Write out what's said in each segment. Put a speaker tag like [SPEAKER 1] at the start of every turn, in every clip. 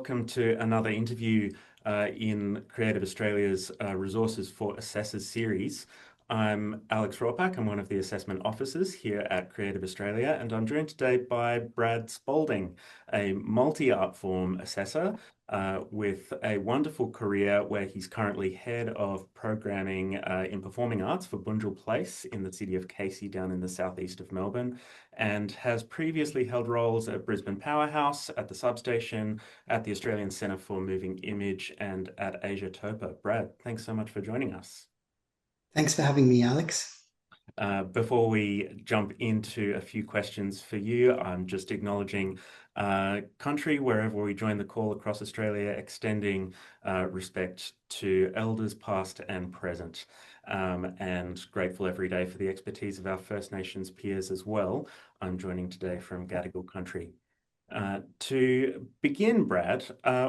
[SPEAKER 1] welcome to another interview in Creative Australia's Resources for Assessors series. I'm Alex Rawpack. I'm one of the assessment officers here at Creative Australia, and I'm joined today by Brad Spolding, a multi-artform assessor with a wonderful career where he's currently head of programming in performing arts for Bunjil Place in the city of Casey down in the southeast of Melbourne, and has previously held roles at Brisbane Powerhouse, at the Substation, at the Australian Centre for Moving Image, and at AsiaTOPA. Brad, thanks so much for joining us.
[SPEAKER 2] Thanks for having me, Alex.
[SPEAKER 1] Before we jump into a few questions for you, I'm just acknowledging country wherever we join the call across Australia, extending respect to elders past and present, and grateful every day for the expertise of our First Nations peers as well. I'm joining today from Gadigal country. To begin, Brad,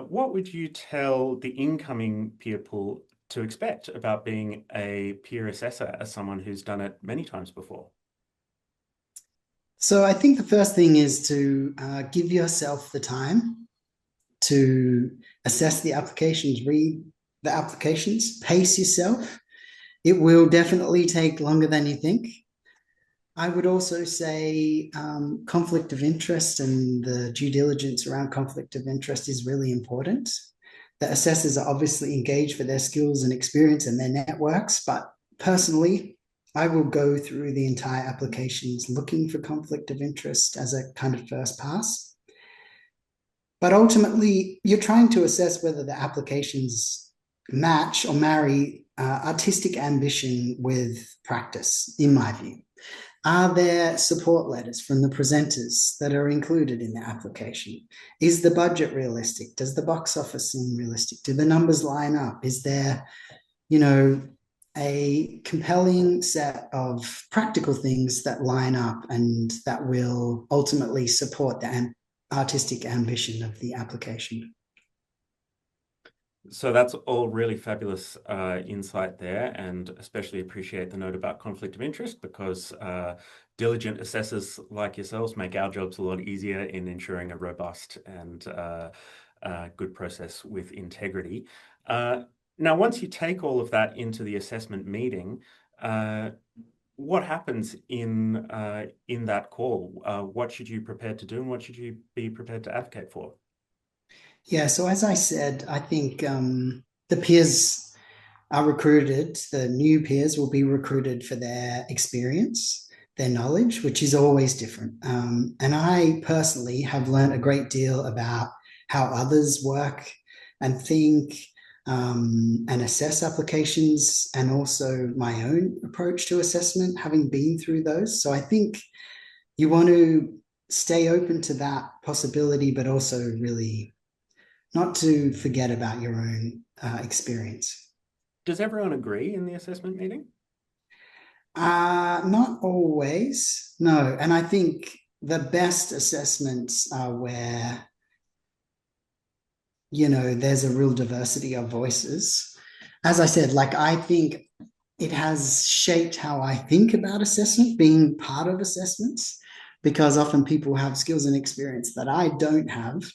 [SPEAKER 1] what would you tell the incoming peer pool to expect about being a peer assessor as someone who's done it many times before?
[SPEAKER 2] So I think the first thing is to give yourself the time to assess the applications, read the applications, pace yourself. It will definitely take longer than you think. I would also say conflict of interest and the due diligence around conflict of interest is really important. The assessors are obviously engaged for their skills and experience and their networks, but personally, I will go through the entire applications looking for conflict of interest as a kind of first pass. But ultimately, you're trying to assess whether the applications match or marry artistic ambition with practice, in my view. Are there support letters from the presenters that are included in the application? Is the budget realistic? Does the box office seem realistic? Do the numbers line up? Is there, a compelling set of practical things that line up and that will ultimately support the artistic ambition of the application?
[SPEAKER 1] So that's all really fabulous insight there, and especially appreciate the note about conflict of interest, because diligent assessors like yourselves make our jobs a lot easier in ensuring a robust and good process with integrity. Now, once you take all of that into the assessment meeting, what happens in that call? What should you prepare to do, and what should you be prepared to advocate for?
[SPEAKER 2] Yeah, so as I said, I think the peers are recruited, the new peers will be recruited for their experience, their knowledge, which is always different. And I personally have learned a great deal about how others work and think and assess applications, and also my own approach to assessment, having been through those. So I think you want to stay open to that possibility, but also really not to forget about your own experience.
[SPEAKER 1] Does everyone agree in the assessment meeting?
[SPEAKER 2] Not always, no. And I think the best assessments are where, there's a real diversity of voices. As I said, I think it has shaped how I think about assessment, being part of assessments, because often people have skills and experience that I don't have,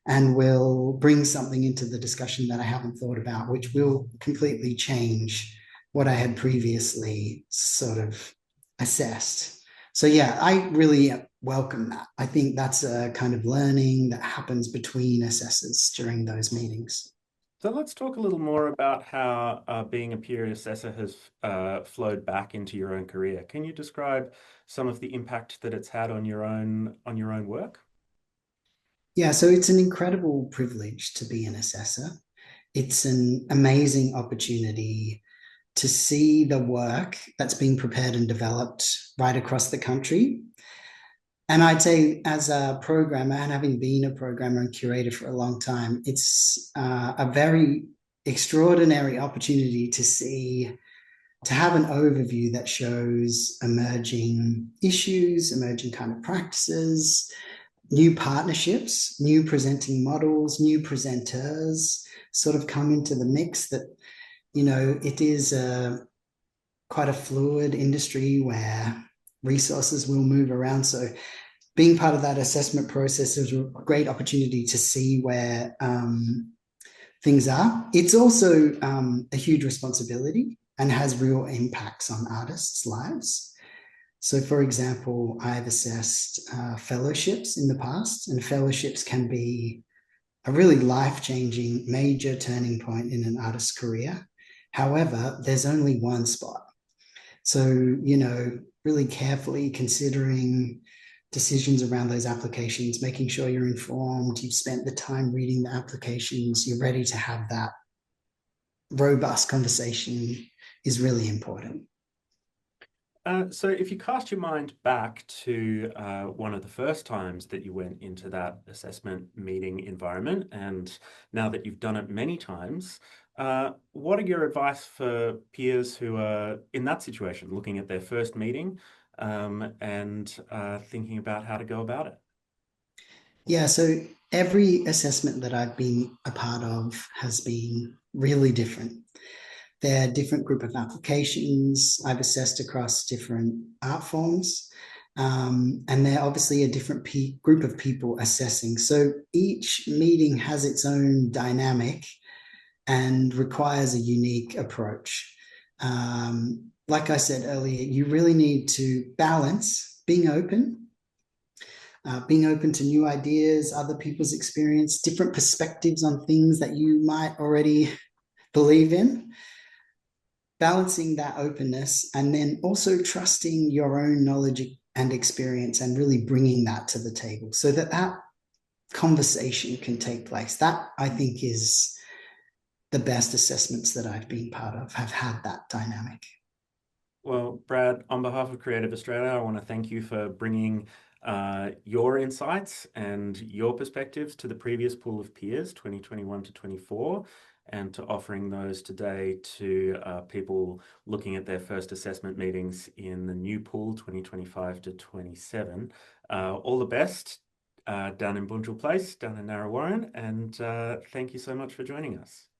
[SPEAKER 2] and will bring something into the discussion that I haven't thought about, which will completely change what I had previously sort of assessed. So yeah, I really welcome that. I think that's a kind of learning that happens between assessors during those meetings.
[SPEAKER 1] So let's talk a little more about how being a peer assessor has flowed back into your own career. Can you describe some of the impact that it's had on your own work?
[SPEAKER 2] Yeah, so it's an incredible privilege to be an assessor. It's an amazing opportunity to see the work that's being prepared and developed right across the country. And I'd say, as a programmer, and having been a programmer and curator for a long time, it's a very extraordinary opportunity to have an overview that shows emerging issues, emerging kind of practices, new partnerships, new presenting models, new presenters sort of come into the mix. That, it is quite a fluid industry where resources will move around. So being part of that assessment process is a great opportunity to see where things are. It's also a huge responsibility and has real impacts on artists' lives. So, for example, I've assessed fellowships in the past, and fellowships can be a really life-changing, major turning point in an artist's career. However, there's only one spot. So, really carefully considering decisions around those applications, making sure you're informed, you've spent the time reading the applications, you're ready to have that robust conversation is really important.
[SPEAKER 1] So if you cast your mind back to one of the first times that you went into that assessment meeting environment, and now that you've done it many times, what are your advice for peers who are in that situation, looking at their first meeting and thinking about how to go about it?
[SPEAKER 2] Yeah, so every assessment that I've been a part of has been really different. They're a different group of applications. I've assessed across different art forms. And they're obviously a different group of people assessing. So each meeting has its own dynamic and requires a unique approach. Like I said earlier, you really need to balance being open to new ideas, other people's experience, different perspectives on things that you might already believe in, balancing that openness, and then also trusting your own knowledge and experience and really bringing that to the table so that that conversation can take place. That, I think, is the best assessments that I've been part of have had that dynamic.
[SPEAKER 1] Well, Brad, on behalf of Creative Australia, I want to thank you for bringing your insights and your perspectives to the previous pool of peers, 2021 to 24, and to offering those today to people looking at their first assessment meetings in the new pool, 2025 to 27. All the best down in Bunjil Place, down in Narre Warren, and thank you so much for joining us.